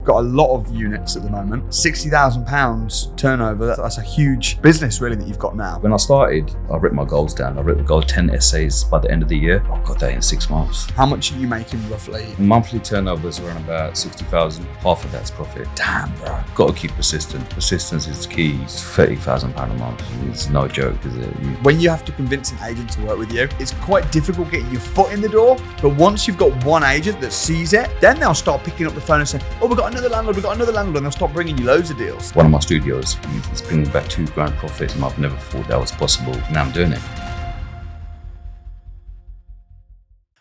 got a lot of units at the moment. £60,000 turnover. That's a huge business really that you've got now. When I started, I wrote my goals down. I wrote the goal 10 essays by the end of the year. I got that in 6 months. How much are you making roughly? Monthly turnovers around about 60,000. Half of that's profit. Damn, bro. Got to keep persistent. Persistence is key. It's £30,000 a month. It's no joke, is it? When you have to convince an agent to work with you, it's quite difficult getting your foot in the door. But once you've got one agent that sees it, then they'll start picking up the phone and saying, oh, we've got another landlord, and they'll start bringing you loads of deals. One of my studios is bringing back £2,000 profit, and I've never thought that was possible. Now I'm doing it.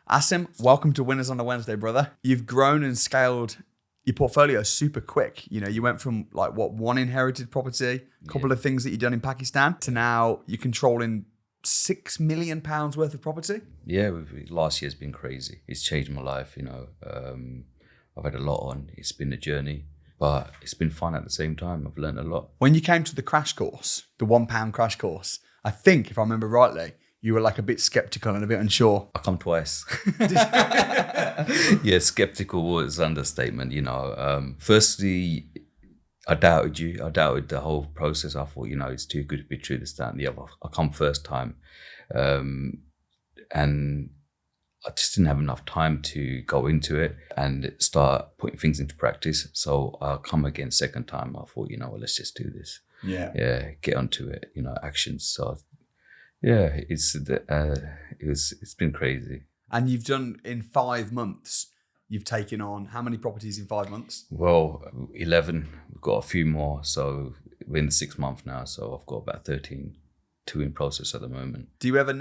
Asim, welcome to Winners on a Wednesday, brother. You've grown and scaled your portfolio super quick. You know, you went from like one inherited property, a couple of things that you've done in Pakistan, to now you're controlling £6 million worth of property. Yeah, last year's been crazy. It's changed my life, you know. I've had a lot on. It's been a journey, but it's been fun at the same time. I've learned a lot. When you came to the crash course, the £1 crash course, I think, if I remember rightly, you were like a bit skeptical and a bit unsure. I come twice. Yeah, skeptical was understatement, you know. Firstly, I doubted you. I doubted the whole process. I thought, you know, it's too good to be true, this, that, and the other. I come first time. And I just didn't have enough time to go into it and start putting things into practice. So I'll come again second time. I thought, you know, well, let's just do this. Yeah, get onto it, you know, actions. So yeah, it's been crazy. And you've done in 5 months, you've taken on how many properties in 5 months? Well, 11. We've got a few more. So we're in the 6th month now. So I've got about 13, 2 in process at the moment. Do you ever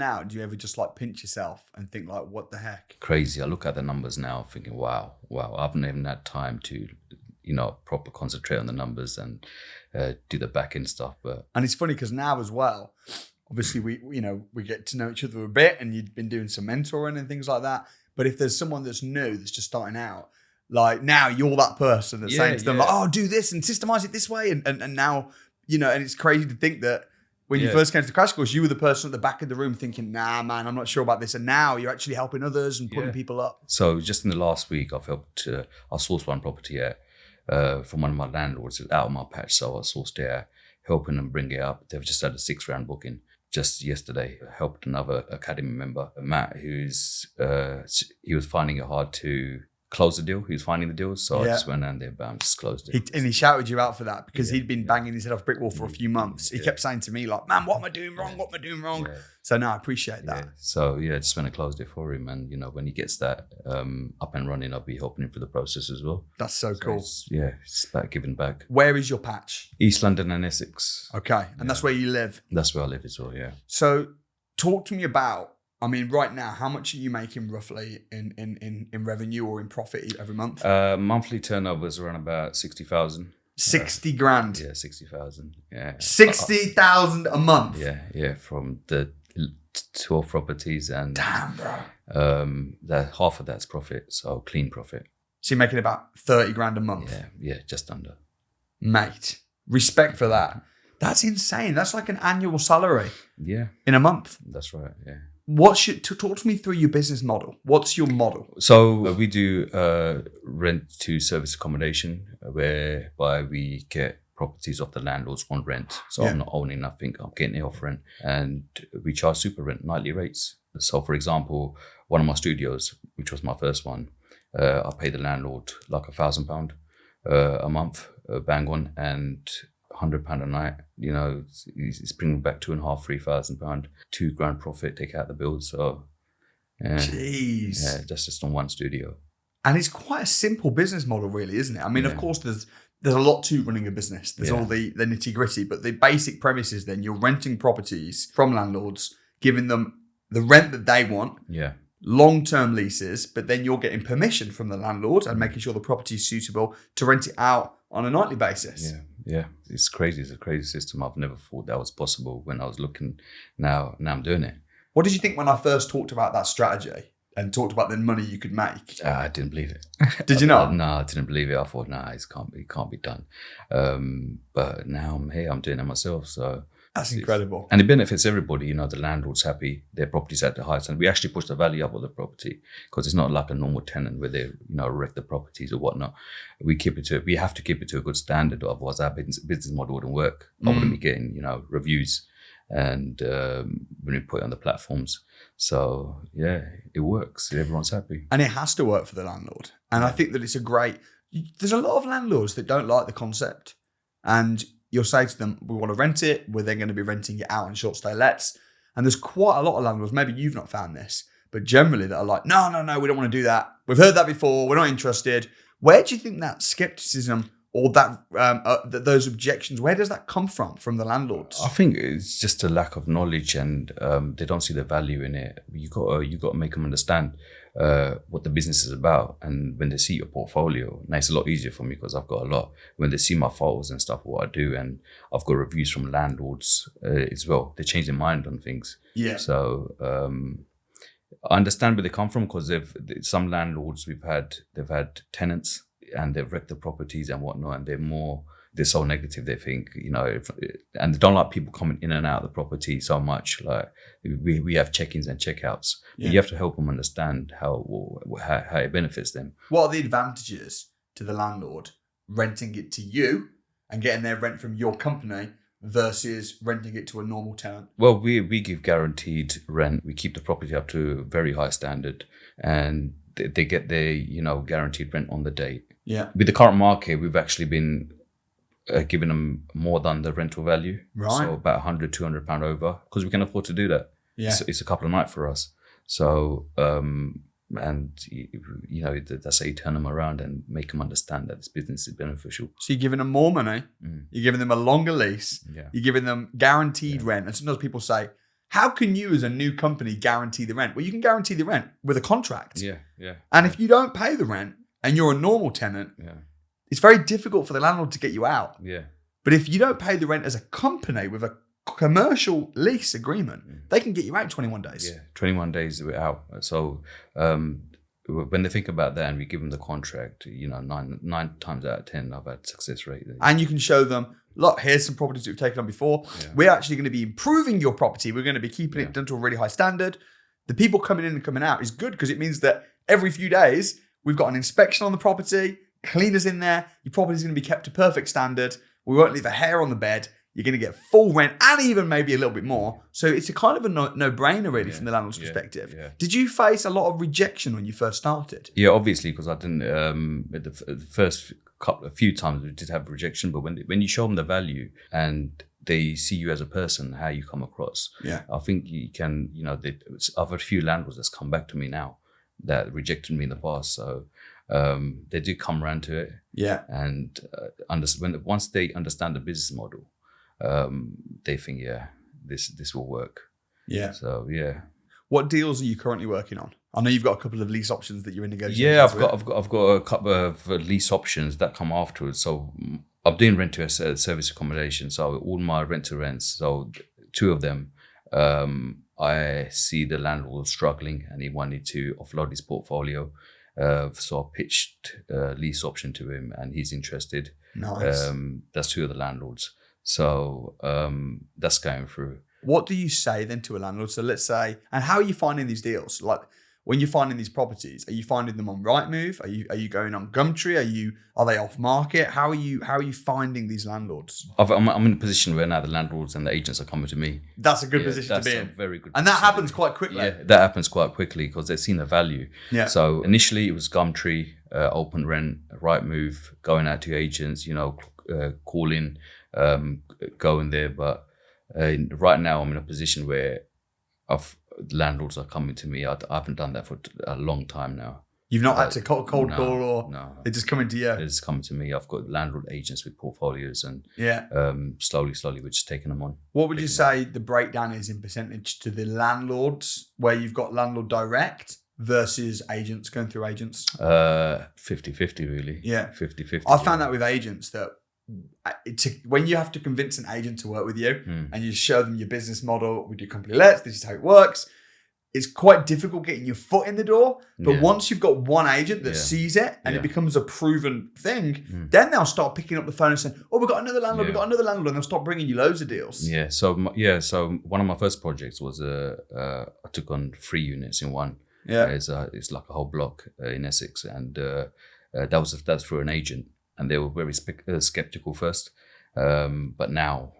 just like pinch yourself and think like, what the heck? Crazy. I look at the numbers now thinking, wow. I haven't even had time to, you know, proper concentrate on the numbers and do the back end stuff. And it's funny because now as well, obviously we get to know each other a bit and you've been doing some mentoring and things like that. But if there's someone that's new, that's just starting out, like now you're that person that's saying to them, like, oh, do this and systemize it this way. And now, you know, and it's crazy to think that when you first came to the crash course, you were the person at the back of the room thinking, nah, man, I'm not sure about this. And now you're actually helping others and putting people up. So just in the last week, I've helped, I sourced one property from one of my landlords out of my patch. So I sourced it, helping them bring it up. They've just had a 6-round booking. Just yesterday, I helped another academy member, Matt, he was finding it hard to close the deal. He was finding the deals, so I just went down there, bam, just closed it. And he shouted you out for that because he'd been banging his head off brick wall for a few months. He kept saying to me like, man, what am I doing wrong? What am I doing wrong? So no, I appreciate that. So just went and closed it for him. And, you know, when he gets that up and running, I'll be helping him through the process as well. That's so cool. It's about giving back. Where is your patch? East London and Essex. Okay. And that's where you live? That's where I live as well, yeah. So talk to me about, I mean, right now, how much are you making roughly in revenue or in profit every month? Monthly turnovers around about 60,000. 60 grand? Yeah, 60,000. Yeah. 60,000 a month? Yeah. From the 12 properties and damn, bro. Half of that's profit, so clean profit. So you're making about 30 grand a month? Yeah, just under. Mate, respect for that. That's insane. That's like an annual salary. Yeah. In a month. That's right, yeah. Talk to me through your business model. What's your model? So we do rent to service accommodation, whereby we get properties off the landlords on rent. So I'm not owning nothing, I'm getting it off rent. And we charge super rent, nightly rates. So for example, one of my studios, which was my first one, I pay the landlord like £1,000 a month, bang on, and £100 a night. You know, it's bringing back £2,500, £3,000, £2,000 profit, take out the bills. So jeez. Yeah, that's just on one studio. And it's quite a simple business model, really, isn't it? I mean, of course, there's a lot to running a business. There's all the nitty gritty, but the basic premise is then you're renting properties from landlords, giving them the rent that they want. Yeah. Long-term leases, but then you're getting permission from the landlord and making sure the property is suitable to rent it out on a nightly basis. Yeah. It's crazy. It's a crazy system. I've never thought that was possible when I was looking. Now I'm doing it. What did you think when I first talked about that strategy and talked about the money you could make? I didn't believe it. Did you not? No, I didn't believe it. I thought, it can't be done. But now I'm here. I'm doing it myself. So. That's incredible. And it benefits everybody. You know, the landlord's happy, their property's at the highest, and we actually push the value up of the property because it's not like a normal tenant where they, you know, wreck the properties or whatnot. We have to keep it to a good standard, otherwise our business model wouldn't work. I wouldn't be getting, you know, reviews and when we put it on the platforms. So yeah, it works. Everyone's happy. And it has to work for the landlord. And I think that there's a lot of landlords that don't like the concept. And you'll say to them, we want to rent it. We're then going to be renting it out on short stay lets. And there's quite a lot of landlords, maybe you've not found this, but generally that are like, no, we don't want to do that. We've heard that before. We're not interested. Where do you think that skepticism or those objections, where does that come from the landlords? I think it's just a lack of knowledge, and they don't see the value in it. You got to make them understand what the business is about, and when they see your portfolio, now it's a lot easier for me because I've got a lot. When they see my photos and stuff, what I do, and I've got reviews from landlords as well. They change their mind on things. Yeah. So I understand where they come from because some landlords they've had tenants and they've wrecked the properties and whatnot, and they're so negative. They think, you know, and they don't like people coming in and out of the property so much. Like we have check-ins and check-outs. Yeah. You have to help them understand how it benefits them. What are the advantages to the landlord renting it to you and getting their rent from your company versus renting it to a normal tenant? Well, we give guaranteed rent. We keep the property up to a very high standard, and they get their, you know, guaranteed rent on the date. Yeah. With the current market, we've actually been giving them more than the rental value. Right. So about £100-200 over, because we can afford to do that. Yeah. It's a couple of nights for us. So, and you know, that's how you turn them around and make them understand that this business is beneficial. So you're giving them more money. You're giving them a longer lease. Yeah. You're giving them guaranteed rent. And sometimes people say, how can you as a new company guarantee the rent? Well, you can guarantee the rent with a contract. Yeah. And if you don't pay the rent and you're a normal tenant, it's very difficult for the landlord to get you out. Yeah. But if you don't pay the rent as a company with a commercial lease agreement, they can get you out in 21 days. Yeah, 21 days we're out. So when they think about that and we give them the contract, you know, nine times out of 10, I've had success rate. And you can show them, look, here's some properties that we've taken on before. Yeah. We're actually going to be improving your property. We're going to be keeping it done to a really high standard. The people coming in and coming out is good because it means that every few days we've got an inspection on the property, cleaners in there. Your property's going to be kept to perfect standard. We won't leave a hair on the bed. You're going to get full rent and even maybe a little bit more. So it's a kind of a no-brainer really from the landlord's perspective. Yeah. Did you face a lot of rejection when you first started? Yeah, obviously, because I didn't, the first few times we did have rejection, but when you show them the value and they see you as a person, how you come across, I think you can, you know, I've had a few landlords that's come back to me now that rejected me in the past. So they do come around to it. Yeah. And once they understand the business model, they think, this will work. Yeah. So yeah. What deals are you currently working on? I know you've got a couple of lease options that you're in negotiations. Yeah, I've got a couple of lease options that come afterwards. So I'm doing rent to service accommodation. So all my rent to rents. So 2 of them, I see the landlord struggling and he wanted to offload his portfolio. So I pitched a lease option to him and he's interested. Nice. That's 2 of the landlords. So that's going through. What do you say then to a landlord? So let's say, and how are you finding these deals? Like when you're finding these properties, are you finding them on Rightmove? Are you going on Gumtree? Are they off market? How are you finding these landlords? I'm in a position where now the landlords and the agents are coming to me. That's a good position to be in. Very good. And that happens quite quickly. Yeah, that happens quite quickly because they've seen the value. Yeah. So initially it was Gumtree, Open Rent, Rightmove, going out to agents, you know, calling, going there. But right now I'm in a position where landlords are coming to me. I haven't done that for a long time now. You've not had to cold call or no. They're just coming to you? They're just coming to me. I've got landlord agents with portfolios and slowly we're just taking them on. What would you say the breakdown is in percentage to the landlords where you've got landlord direct versus agents going through agents? 50-50 really. Yeah. 50-50. I found that with agents that when you have to convince an agent to work with you and you show them your business model, we do company lets, this is how it works, it's quite difficult getting your foot in the door. But Yeah. once you've got one agent that Yeah. sees it and it Yeah. becomes a proven thing, then they'll start picking up the phone and saying, "Oh, we've got another landlord, Yeah. we've got another landlord," and they'll start bringing you loads of deals. Yeah. So one of my first projects was I took on 3 units in one. Yeah. It's like a whole block in Essex, and that was through an agent, and they were very skeptical first, but now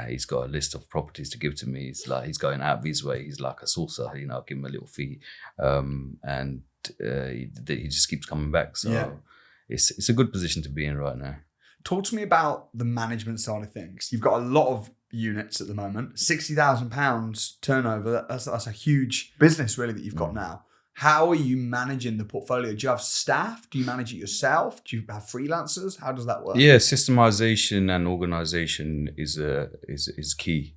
he's got a list of properties to give to me. It's like he's going out of his way. He's like a saucer, I'll give him a little fee, and he just keeps coming back. So it's a good position to be in right now. Talk to me about the management side of things. You've got a lot of units at the moment, £60,000 turnover. That's a huge business really that you've got now. How are you managing the portfolio? Do you have staff? Do you manage it yourself? Do you have freelancers? How does that work? Yeah, systemization and organization is key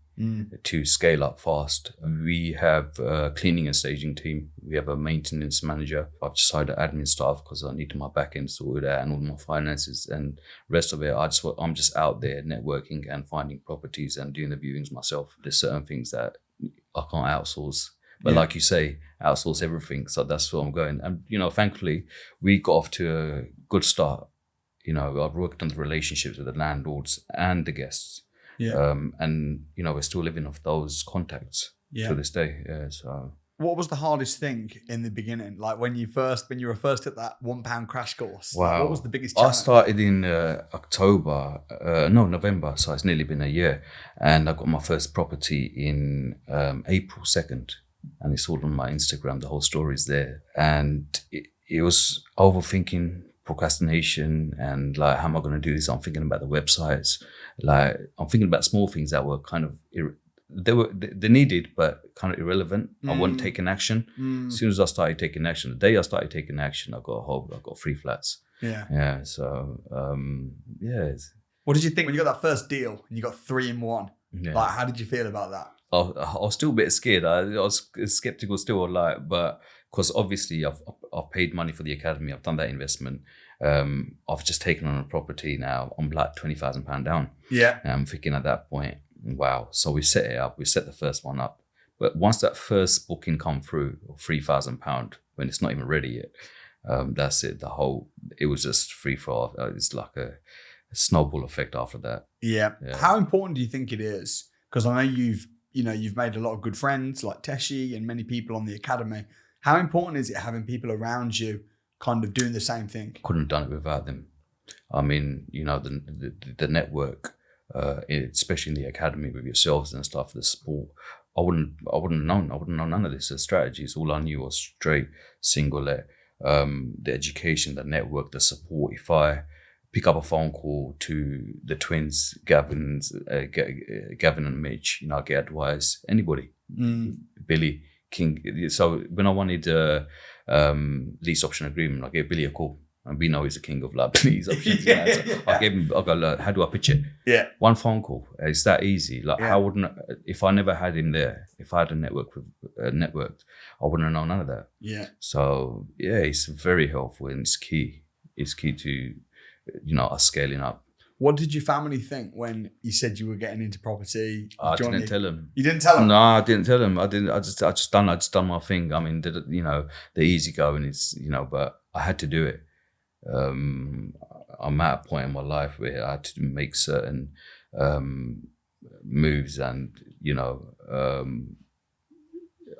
to scale up fast. We have a cleaning and staging team. We have a maintenance manager. I've just hired admin staff because I need my back end sorted out and all my finances and rest of it. I'm just out there networking and finding properties and doing the viewings myself. There's certain things that I can't outsource. But like you say, outsource everything. So that's where I'm going. And, thankfully, we got off to a good start. I've worked on the relationships with the landlords and the guests. Yeah. And, we're still living off those contacts to this day. Yeah, so. What was the hardest thing in the beginning? Like when you were first at that £1 crash course? Wow. What was the biggest challenge? I started in November. So it's nearly been a year. And I got my first property in April 2nd. And it's all on my Instagram. The whole story is there. And it was overthinking, procrastination, and like, how am I going to do this? I'm thinking about the websites. Like, I'm thinking about small things that were kind of, they needed, but kind of irrelevant. I wasn't taking action. As soon as I started taking action, the day I started taking action, I got 3 flats. Yeah. Yeah. So, What did you think when you got that first deal and you got 3 in 1? Yeah. Like, how did you feel about that? I was still a bit scared. I was skeptical still, but because obviously I've paid money for the academy. I've done that investment. I've just taken on a property now. I'm like £20,000 down. Yeah. And I'm thinking at that point, wow. So we set it up. We set the first one up. But once that first booking come through, £3,000, when it's not even ready yet, that's it. It was just free for all. It's like a snowball effect after that. Yeah. How important do you think it is? Because I know you've made a lot of good friends like Teshi and many people on the academy. How important is it having people around you kind of doing the same thing? Couldn't have done it without them. I mean, the network, especially in the academy with yourselves and stuff, the sport. I wouldn't have known none of this. The strategies, all I knew was straight single let. The education, the network, the support. If I pick up a phone call to the twins, Gavin and Mitch, I get advice. Anybody, Billy, King. So when I wanted a lease option agreement, I gave Billy a call. And we know he's the king of like lease options. So I gave him, I go, look, how do I pitch it? Yeah. One phone call. It's that easy. Like, how wouldn't, if I never had him there, if I had a networked, I wouldn't have known none of that. Yeah. So yeah, it's very helpful and it's key. It's key to, us scaling up. What did your family think when you said you were getting into property? I didn't tell them. You didn't tell them? No, I didn't tell them. I didn't. I just done my thing. I mean, the easy going is, but I had to do it. I'm at a point in my life where I had to make certain moves, and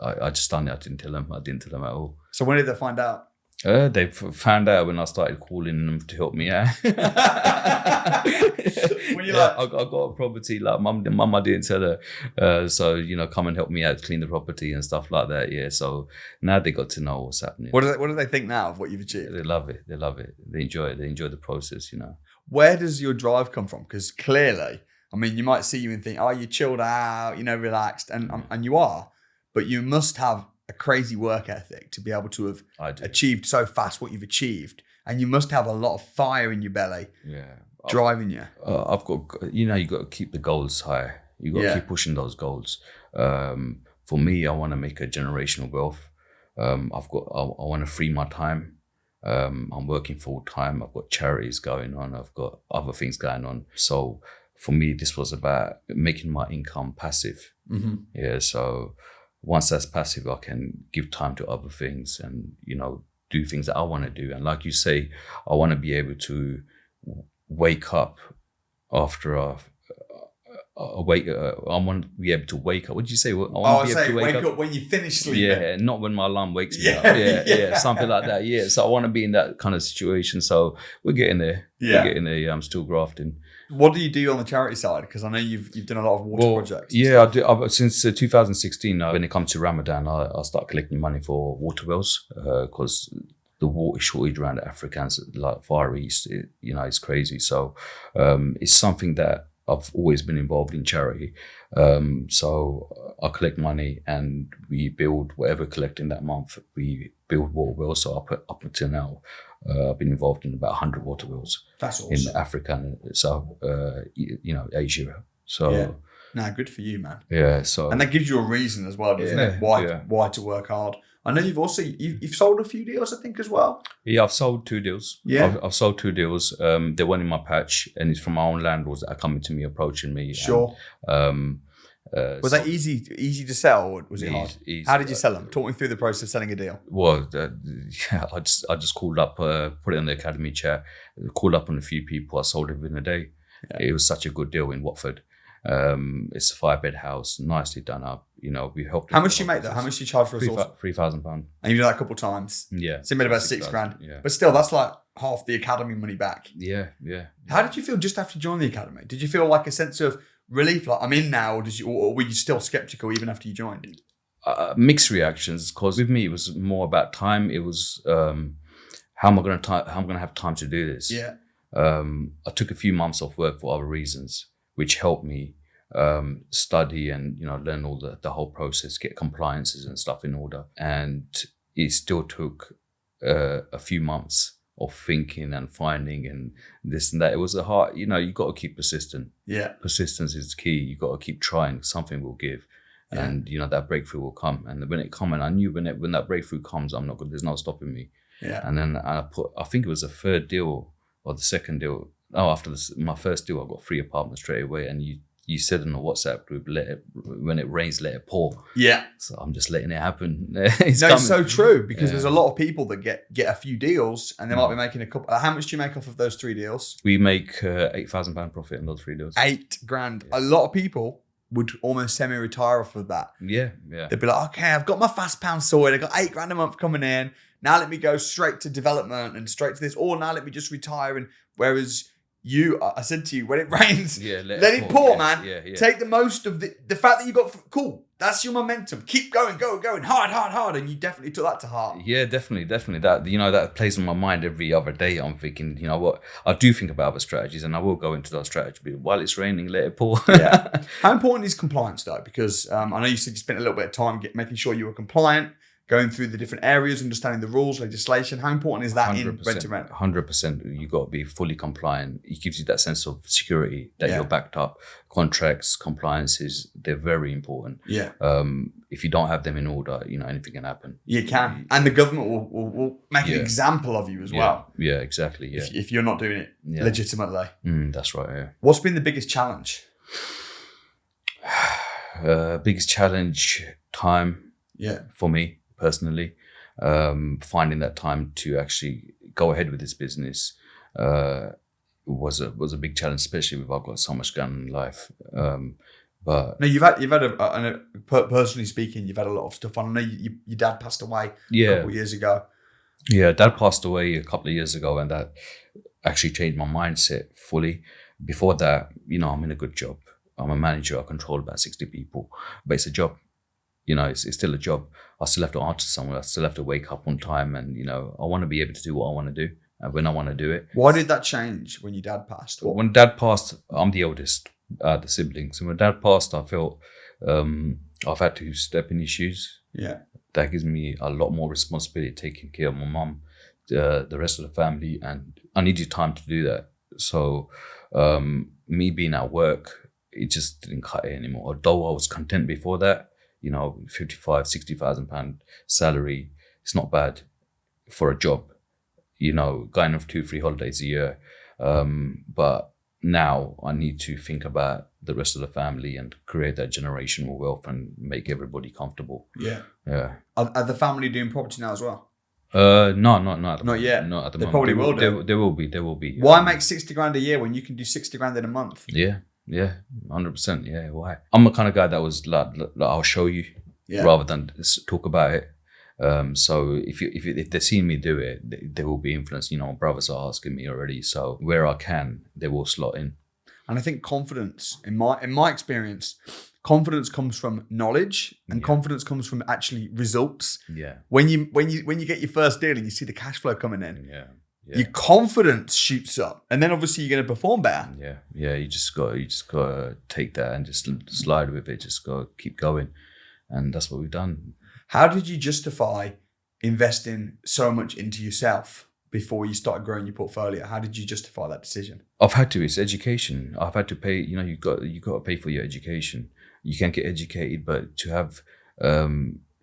I just done it. I didn't tell them. I didn't tell them at all. So when did they find out? They found out when I started calling them to help me out. When you like, I got a property, like mum, I didn't tell her. So, come and help me out, clean the property and stuff like that. Yeah. So now they got to know what's happening. What do they think now of what you've achieved? They love it. They love it. They enjoy it. They enjoy the process, Where does your drive come from? Because clearly, I mean, you might see you and think, oh, you're chilled out, relaxed, and you are, but you must have a crazy work ethic to be able to have achieved so fast what you've achieved, and you must have a lot of fire in your belly, driving you. I've got, you got to keep the goals high. You got to keep pushing those goals. For me, I want to make a generational wealth. I want to free my time. I'm working full time. I've got charities going on. I've got other things going on. So for me, this was about making my income passive. Mm-hmm. Yeah. So once that's passive, I can give time to other things and, do things that I want to do. And like you say, I want to be able to wake up after I want to be able to wake up. What did you say? I want to be able to wake up when you finish sleeping. Yeah, not when my alarm wakes me up. Yeah, something like that. Yeah, so I want to be in that kind of situation. So we're getting there. Yeah. We're getting there. I'm still grafting. What do you do on the charity side? Because I know you've done a lot of water projects. Yeah, I do. Since 2016, when it comes to Ramadan, I start collecting money for water wells because the water shortage around Africa and like Far East, it's crazy. So it's something that I've always been involved in charity. So I collect money and we build whatever collecting that month. We build water wells. So up until now, I've been involved in about 100 water wells. That's awesome. In Africa and Asia. So good for you, man. Yeah. So and that gives you a reason as well, doesn't it? Why to work hard. I know you've also you've sold a few deals, I think, as well. Yeah, I've sold 2 deals. Yeah, I've sold 2 deals. They're one in my patch, and it's from my own landlords that are coming to me, approaching me. Sure. And, was that easy to sell, or was it hard? Easy. How did you sell them? Talk me through the process of selling a deal. Well, I just called up, put it on the academy chat, called up on a few people. I sold it within a day. Yeah. It was such a good deal in Watford. It's a 5-bed house, nicely done up. We helped. How much do you make though? How much do you charge for a source? £3,000. And you do that a couple of times. Yeah. So you made about 6 grand. Yeah. But still, that's like half the academy money back. Yeah. How did you feel just after joining the academy? Did you feel like a sense of relief, like I'm in now, or were you still skeptical even after you joined? Mixed reactions, because with me it was more about time. It was how am I going to have time to do this? Yeah. I took a few months off work for other reasons, which helped me study and learn all the whole process, get compliances and stuff in order. And it still took a few months of thinking and finding and this and that. It was a hard, you got to keep persistent. Yeah. Persistence is key. You got to keep trying. Something will give. Yeah. And that breakthrough will come. And when it comes, and I knew when that breakthrough comes, I'm not good. There's no stopping me. Yeah. And then I think it was the 3rd deal or the 2nd deal. Oh, after my first deal, I got 3 apartments straight away. And you said in the WhatsApp group, when it rains, let it pour. Yeah. So I'm just letting it happen. It's so true, because there's a lot of people that get a few deals and they might be making a couple. How much do you make off of those 3 deals? We make £8,000 profit on those 3 deals. 8 grand. Yeah. A lot of people would almost semi-retire off of that. Yeah. They'd be like, okay, I've got my fast pound sorted. I've got 8 grand a month coming in. Now let me go straight to development and straight to this. Or now let me just retire. And whereas I said to you, when it rains, let it pour, man. Yeah. Take the most of the fact that you got, cool. That's your momentum. Keep going, going, hard. And you definitely took that to heart. Yeah, definitely. That, that plays on my mind every other day. I'm thinking, what, I do think about other strategies and I will go into those strategies, but while it's raining, let it pour. Yeah. How important is compliance though? Because I know you said you spent a little bit of time making sure you were compliant, going through the different areas, understanding the rules, legislation. How important is that in rent to rent? 100%. You got to be fully compliant. It gives you that sense of security that you're backed up. Contracts, compliances, they're very important. Yeah. If you don't have them in order, anything can happen. You can. And the government will make an example of you as well. Yeah, exactly. Yeah. If you're not doing it legitimately. That's right, yeah. What's been the biggest challenge? Biggest challenge, time. Yeah. For me. Personally, finding that time to actually go ahead with this business was a big challenge, especially if I've got so much going on in life. But no, you've had personally speaking, you've had a lot of stuff on. I know your dad passed away a couple of years ago. Yeah, dad passed away a couple of years ago, and that actually changed my mindset fully. Before that, I'm in a good job. I'm a manager. I control about 60 people, but it's a job. It's still a job. I still have to answer someone. I still have to wake up on time, and I want to be able to do what I want to do when I want to do it. Why did that change when your dad passed? When dad passed, I'm the oldest, the siblings. And when dad passed, I felt I've had to step in his shoes. Yeah, that gives me a lot more responsibility, taking care of my mum, the rest of the family, and I needed time to do that. So me being at work, it just didn't cut it anymore. Although I was content before that. 55, 60,000 pound salary. It's not bad for a job, going off 2-3 holidays a year. But now I need to think about the rest of the family and create that generational wealth and make everybody comfortable. Yeah. Yeah. Are the family doing property now as well? No, not Not yet. Not at the They moment. probably will do. There will be. Why make 60 grand a year when you can do 60 grand in a month? Yeah, 100%. Yeah, why? I'm the kind of guy that was like I'll show you rather than talk about it. So if they see me do it, they will be influenced. My brothers are asking me already. So where I can, they will slot in. And I think confidence, in my experience, confidence comes from knowledge, and confidence comes from actually results. Yeah. When you get your first deal and you see the cash flow coming in, your Yeah. confidence shoots up, and then obviously you're going to perform better. Yeah. You just got to take that and just slide with it. Just got to keep going, and that's what we've done. How did you justify investing so much into yourself before you started growing your portfolio? How did you justify that decision? I've had to. It's education. I've had to pay. You got to pay for your education. You can get educated, but to have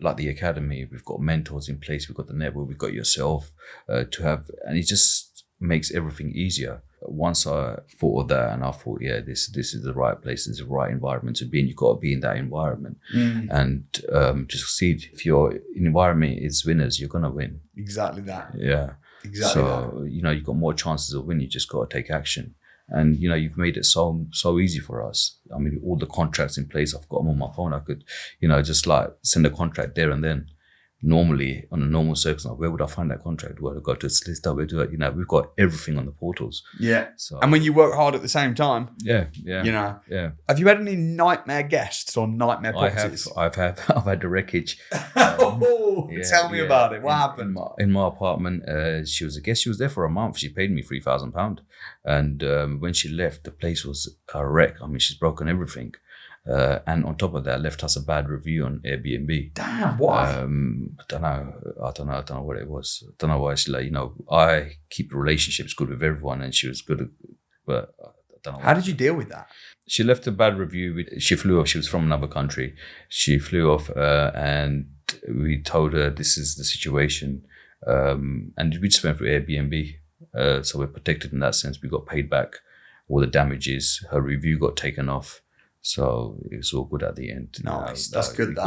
like the academy, we've got mentors in place. We've got the network. We've got yourself to have, and it just makes everything easier. Once I thought of that, and I thought, this is the right place. This is the right environment to be in. You've got to be in that environment, and to succeed. If your environment is winners, you're gonna win. Exactly that. Yeah. Exactly. So you've got more chances of winning. You just got to take action. And you've made it so easy for us. I mean, all the contracts in place, I've got them on my phone. I could, just like send a contract there and then. Normally, on a normal circumstance, where would I find that contract? Where do I go to a solicitor? Where do I, we've got everything on the portals. Yeah. So, and when you work hard at the same time, yeah. Have you had any nightmare guests or nightmare properties? I've had the wreckage. Tell me about it. What happened? In my apartment, she was a guest. She was there for a month. She paid me £3,000. And when she left, the place was a wreck. I mean, she's broken everything. And on top of that, left us a bad review on Airbnb. Damn, why? I don't know what it was. I don't know why. She I keep relationships good with everyone, and she was good, but I don't know. How did you deal with that? She left a bad review. She flew off. She was from another country. She flew off, and we told her this is the situation. And we just went through Airbnb, so we're protected in that sense. We got paid back all the damages. Her review got taken off. So it was all good at the end. Nice. That's good,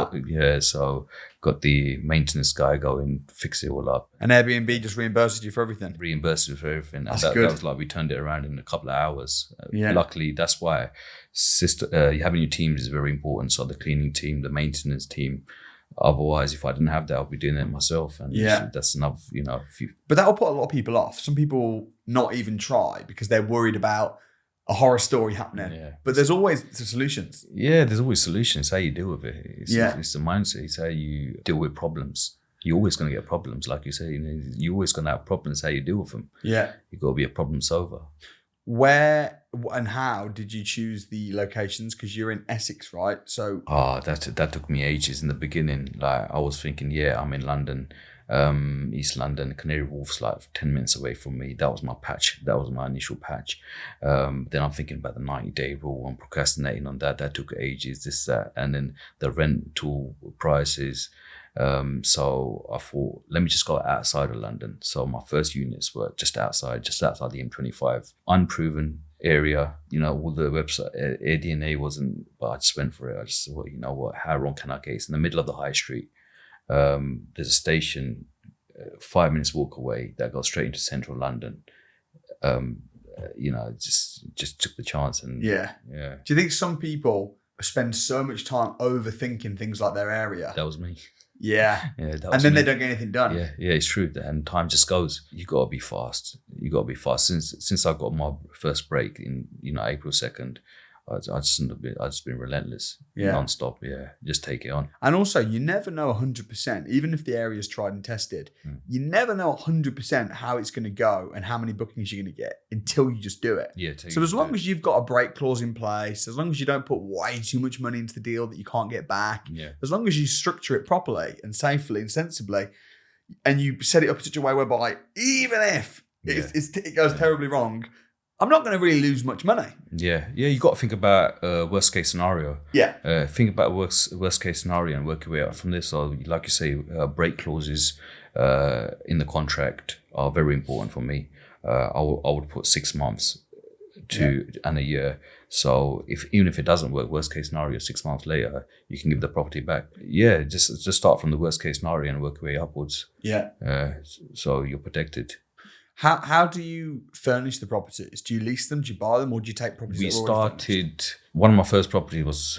so got the maintenance guy go and fix it all up. And Airbnb just reimburses you for everything? Reimbursed you for everything. That's good. That was like we turned it around in a couple of hours. Luckily, that's why having your teams is very important. So the cleaning team, the maintenance team. Otherwise, if I didn't have that, I'd be doing it myself. And that's enough, But that'll put a lot of people off. Some people not even try because they're worried about a horror story happening. Yeah. But there's always solutions. Yeah, there's always solutions. How you deal with it. It's the mindset. It's how you deal with problems. You're always going to get problems. Like you say, you're always going to have problems. How you deal with them. Yeah. You've got to be a problem solver. Where and how did you choose the locations? Because you're in Essex, right? So that took me ages in the beginning. Like I was thinking, I'm in London. East London, Canary Wharf's like 10 minutes away from me. That was my patch. That was my initial patch. Then I'm thinking about the 90-day rule. I'm procrastinating on that. That took ages, this, that. And then the rental prices. So I thought, let me just go outside of London. So my first units were just outside the M25. Unproven area, all the website, AirDNA wasn't, but I just went for it. I just thought, how wrong can I get? It's in the middle of the high street. There's a station 5 minutes walk away that goes straight into central London. Just took the chance. And do you think some people spend so much time overthinking things like their area? That was me. Yeah. And then they don't get anything done. Yeah, it's true. And time just goes. You got to be fast. Since I got my first break in April 2nd, I've just been relentless, non-stop. Just take it on. And also, you never know 100%, even if the area is tried and tested, you never know 100% how it's going to go and how many bookings you're going to get until you just do it. So as long as you've got a break clause in place, as long as you don't put way too much money into the deal that you can't get back, as long as you structure it properly and safely and sensibly, and you set it up in such a way whereby even if it goes terribly wrong, I'm not going to really lose much money. Yeah. You got to think about worst case scenario. Think about worst case scenario and work your way out from this. So, like you say, break clauses in the contract are very important for me. I would put 6 months and a year. So even if it doesn't work, worst case scenario, 6 months later, you can give the property back. Yeah, just start from the worst case scenario and work your way upwards. Yeah. So you're protected. How do you furnish the properties? Do you lease them? Do you buy them? Or do you take properties? We that are already started, one of my first properties was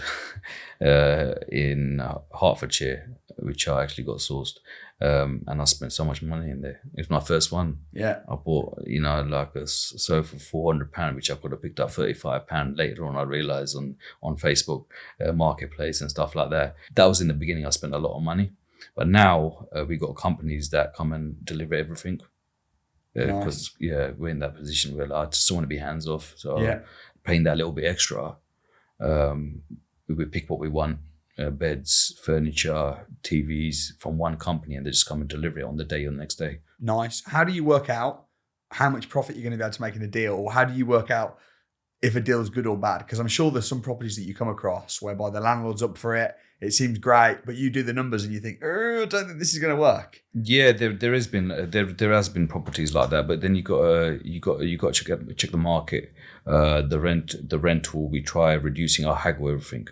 in Hertfordshire, which I actually got sourced. And I spent so much money in there. It was my first one. Yeah. I bought, like a sofa for £400, which I could have picked up £35 later on. I realized on Facebook Marketplace and stuff like that. That was in the beginning. I spent a lot of money. But now we got companies that come and deliver everything. Because we're in that position where I just want to be hands off. So paying that little bit extra, we pick what we want. Beds, furniture, TVs from one company, and they just come and deliver it on the day or the next day. Nice. How do you work out how much profit you're going to be able to make in a deal? Or how do you work out if a deal is good or bad? Because I'm sure there's some properties that you come across whereby the landlord's up for it. It seems great, but you do the numbers and you think, I don't think this is going to work. Yeah, there has been properties like that, but then you got to check the market. The rental, we try reducing. I haggle everything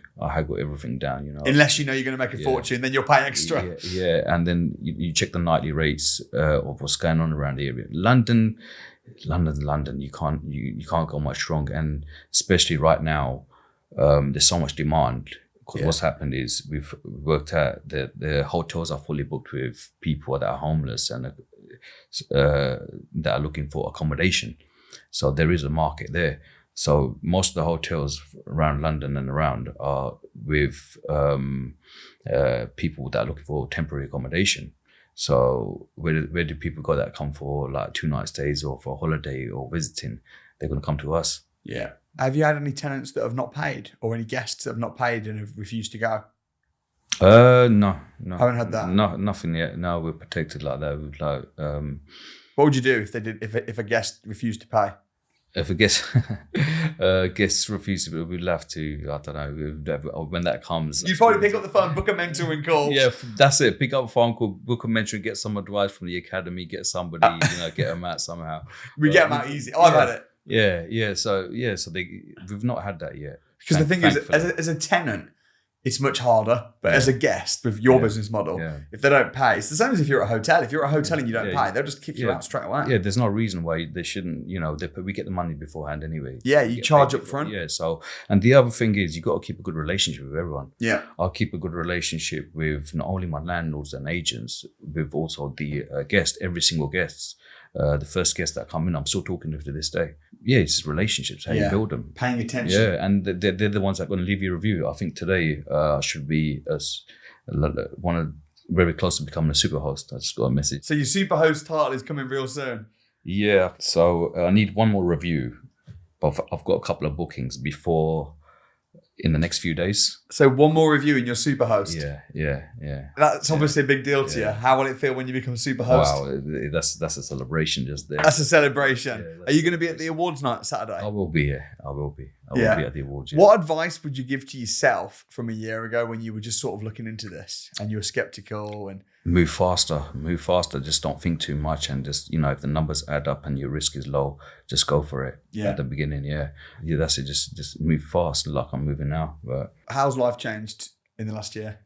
down. Unless you know you're going to make a fortune, then you'll pay extra. Yeah, and then you check the nightly rates of what's going on around the area. London. You can't go much wrong, and especially right now, there's so much demand. Because what's happened is we've worked out that the hotels are fully booked with people that are homeless and that are looking for accommodation. So there is a market there. So most of the hotels around London and around are with people that are looking for temporary accommodation. So where do people go that come for like 2 night stays or for a holiday or visiting? They're going to come to us. Yeah. Have you had any tenants that have not paid or any guests that have not paid and have refused to go? No. Haven't had that? No, nothing yet. No, we're protected like that. What would you do if a guest refused to pay? If a guest refused to, we'd have to, I don't know, when that comes. You'd probably pick up the phone, book a mentor and call. Yeah, that's it. Pick up a phone call, book a mentor and get some advice from the academy, get somebody, get them out somehow. We get them out easy. I've had it. Yeah. So we've not had that yet. Because the thing is, as a tenant, it's much harder. But as a guest with your business model, if they don't pay, it's the same as if you're at a hotel. If you're at a hotel and you don't pay, they'll just kick you out straight away. Yeah, there's no reason why they shouldn't. We get the money beforehand anyway. Yeah, you charge up front. Yeah. So, and the other thing is, you got to keep a good relationship with everyone. Yeah, I'll keep a good relationship with not only my landlords and agents, with also the guest, every single guest. The first guest that come in, I'm still talking to this day. Yeah, it's relationships, how you build them. Paying attention. Yeah, and they're the ones that are going to leave you a review. I think today I should be very close to becoming a super host. I just got a message. So your super host title is coming real soon. Yeah, so I need one more review, but I've got a couple of bookings in the next few days. So one more review and you're super host. Yeah. That's obviously a big deal to you. How will it feel when you become super host? Wow, that's a celebration just there. That's a celebration. Are you going to be at the awards night Saturday? I will be here. I will be at the awards. Yeah. What advice would you give to yourself from a year ago when you were just sort of looking into this and you were skeptical and... Move faster. Just don't think too much, and just, if the numbers add up and your risk is low, just go for it at the beginning. Yeah, that's it. Just move fast, like I'm moving now. But how's life changed in the last year?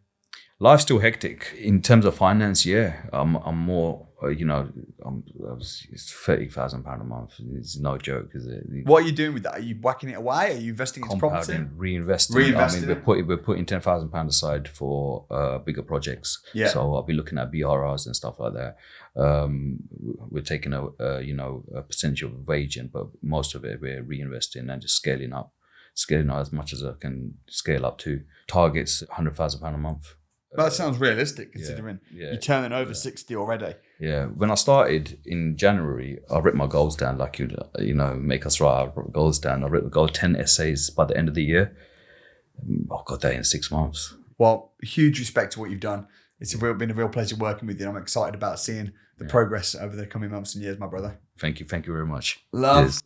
Life's still hectic in terms of finance. Yeah, I'm more. It's £30,000 a month. It's no joke, is it? What are you doing with that? Are you whacking it away? Are you investing into property? Reinvesting. I mean, we're putting £10,000 aside for bigger projects. Yeah. So I'll be looking at BRRs and stuff like that. We're taking a percentage of wage in, but most of it we're reinvesting and just scaling up as much as I can scale up to. Targets £100,000 a month. That sounds realistic considering you're turning over 60 already. Yeah. When I started in January, I wrote my goals down like make us write our goals down. I wrote the goal 10 essays by the end of the year. I got that in 6 months. Well, huge respect to what you've done. It's been a real pleasure working with you. I'm excited about seeing the progress over the coming months and years, my brother. Thank you very much. Love. Cheers.